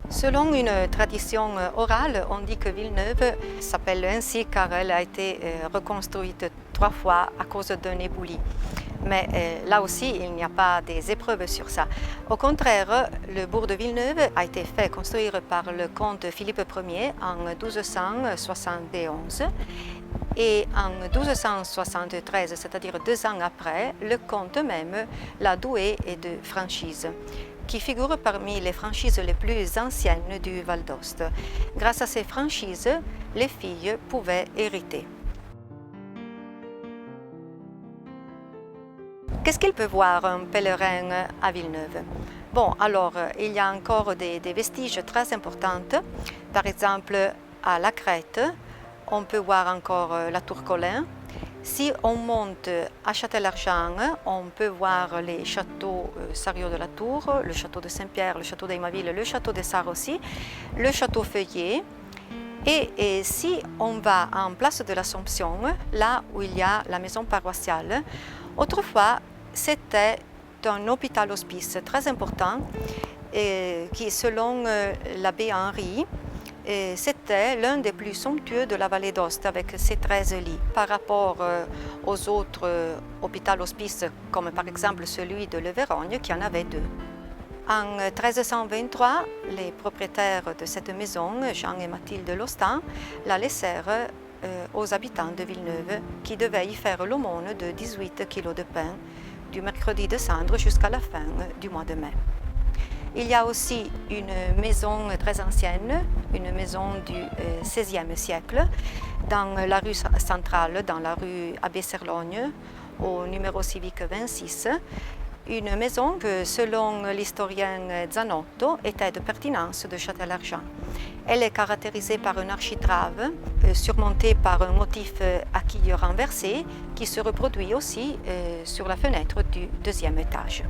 Selon une tradition orale, on dit que Villeneuve s'appelle ainsi car elle a été reconstruite 3 fois à cause d'un éboulis. Mais là aussi, il n'y a pas des épreuves sur ça. Au contraire, le bourg de Villeneuve a été fait construire par le comte Philippe Ier en 1271. Et en 1273, c'est-à-dire 2 ans après, le comte même l'a doué de franchise, qui figure parmi les franchises les plus anciennes du Val d'Aoste. Grâce à ces franchises, les filles pouvaient hériter. Qu'est-ce qu'il peut voir un pèlerin à Villeneuve? Bon, alors, il y a encore des vestiges très importants. Par exemple, à la Crête, on peut voir encore la tour Colin. Si on monte à Châtel-Argent, on peut voir les châteaux Sarriot de la Tour, le château de Saint-Pierre, le château d'Aymaville, le château de Sarre aussi, le château Feuillé. Et si on va en place de l'Assomption, là où il y a la maison paroissiale, autrefois c'était un hôpital-hospice très important qui, selon l'abbé Henri, c'était l'un des plus somptueux de la vallée d'Aoste avec ses 13 lits par rapport aux autres hôpitaux-hospices comme par exemple celui de Leverogne qui en avait 2. En 1323, les propriétaires de cette maison, Jean et Mathilde Lostan, la laissèrent aux habitants de Villeneuve qui devaient y faire l'aumône de 18 kilos de pain du mercredi de Cendre jusqu'à la fin du mois de mai. Il y a aussi une maison très ancienne, une maison du XVIe siècle, dans la rue centrale, dans la rue Abbé-Serlogne, au numéro civique 26, une maison que, selon l'historien Zanotto, était de pertinence de Châtel-Argent. Elle est caractérisée par un architrave surmonté par un motif à quille renversée qui se reproduit aussi sur la fenêtre du 2e étage.